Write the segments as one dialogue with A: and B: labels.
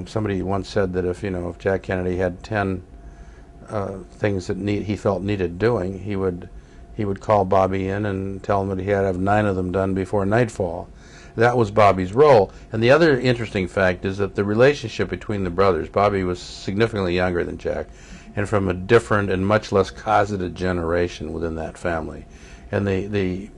A: somebody once said that if Jack Kennedy had 10 things that he felt needed doing, he would call Bobby in and tell him that he had to have 9 of them done before nightfall. That was Bobby's role. And the other interesting fact is that the relationship between the brothers, Bobby was significantly younger than Jack, and from a different and much less closeted generation within that family. And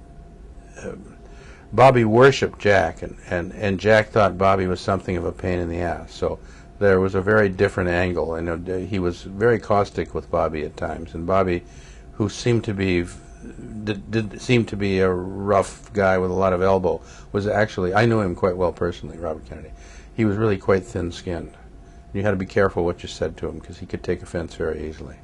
A: Bobby worshipped Jack, and Jack thought Bobby was something of a pain in the ass. So there was a very different angle, and he was very caustic with Bobby at times. And Bobby, who seemed to be did seem to be a rough guy with a lot of elbow, was actually, I knew him quite well personally, Robert Kennedy. He was really quite thin-skinned. You had to be careful what you said to him because he could take offense very easily.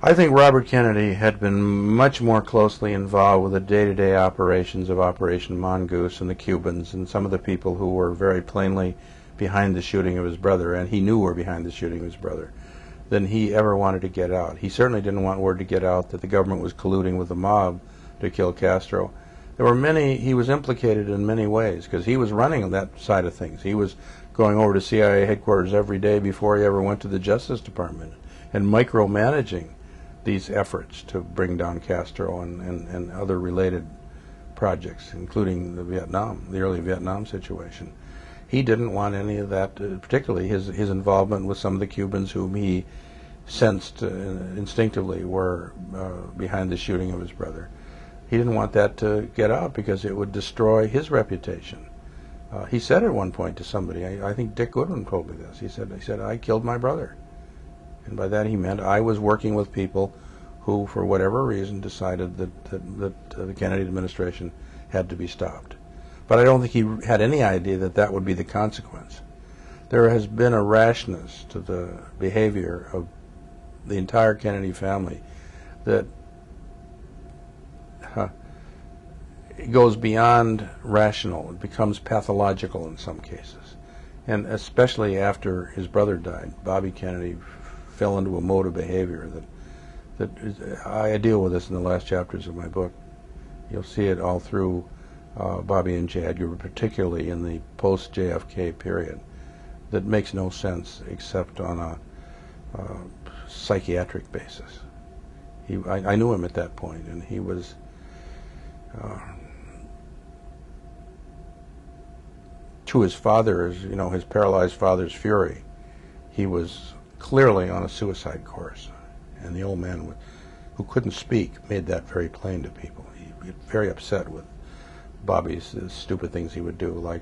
A: I think Robert Kennedy had been much more closely involved with the day-to-day operations of Operation Mongoose and the Cubans and some of the people who were very plainly behind the shooting of his brother, and he knew were behind the shooting of his brother, than he ever wanted to get out. He certainly didn't want word to get out that the government was colluding with the mob to kill Castro. He was implicated in many ways because he was running that side of things. He was going over to CIA headquarters every day before he ever went to the Justice Department and micromanaging these efforts to bring down Castro and other related projects, including the early Vietnam situation. He didn't want any of that, particularly his involvement with some of the Cubans whom he sensed instinctively were behind the shooting of his brother. He didn't want that to get out because it would destroy his reputation. He said at one point to somebody, I think Dick Goodwin told me this, he said, I killed my brother. And by that he meant I was working with people who, for whatever reason, decided that the Kennedy administration had to be stopped. But I don't think he had any idea that that would be the consequence. There has been a rashness to the behavior of the entire Kennedy family that it goes beyond rational. It becomes pathological in some cases. And especially after his brother died, Bobby Kennedy fell into a mode of behavior I deal with this in the last chapters of my book. You'll see it all through Bobby and J. Edgar, particularly in the post-JFK period, that makes no sense except on a psychiatric basis. I knew him at that point, and he was to his father's, his paralyzed father's fury, he was clearly on a suicide course. And the old man, who couldn't speak, made that very plain to people. He was very upset with Bobby's stupid things he would do, like,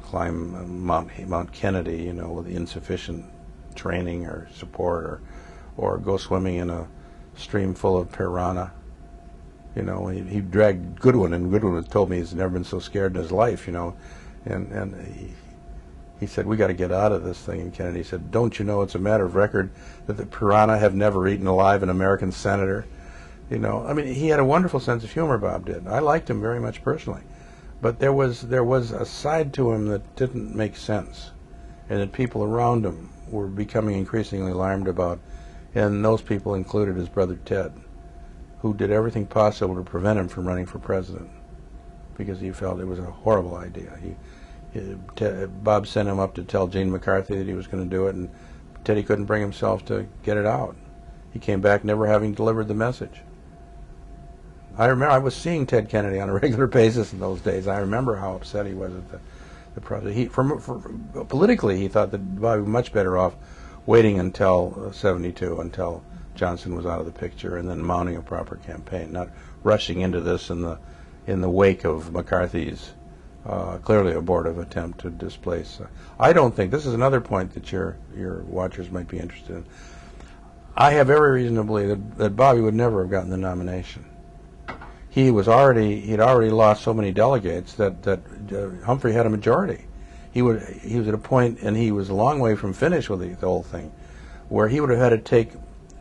A: climb Mount Kennedy, with insufficient training or support, or go swimming in a stream full of piranha. He dragged Goodwin, and Goodwin had told me he's never been so scared in his life, and he said, we got to get out of this thing. And Kennedy said, don't you know it's a matter of record that the piranha have never eaten alive an American senator? He had a wonderful sense of humor, Bob did. I liked him very much personally. But there was a side to him that didn't make sense, and that people around him were becoming increasingly alarmed about, and those people included his brother Ted, who did everything possible to prevent him from running for president because he felt it was a horrible idea. Bob sent him up to tell Gene McCarthy that he was going to do it, and Teddy couldn't bring himself to get it out. He came back never having delivered the message. I remember I was seeing Ted Kennedy on a regular basis in those days. I remember how upset he was at the process. Politically, he thought that Bobby was much better off waiting until '72, until Johnson was out of the picture, and then mounting a proper campaign, not rushing into this in the wake of McCarthy's clearly abortive attempt to displace. I don't think, this is another point that your watchers might be interested in. I have every reason to believe that Bobby would never have gotten the nomination. He'd already lost so many delegates that Humphrey had a majority. He was at a point, and he was a long way from finished with the whole thing, where he would have had to take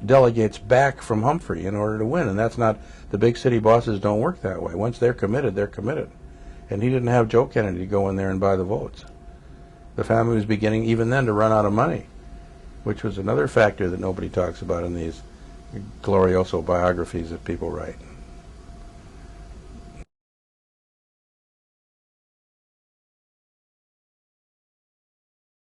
A: delegates back from Humphrey in order to win, and that's not, the big city bosses don't work that way. Once they're committed, they're committed. And he didn't have Joe Kennedy go in there and buy the votes. The family was beginning even then to run out of money, which was another factor that nobody talks about in these glorioso biographies that people write.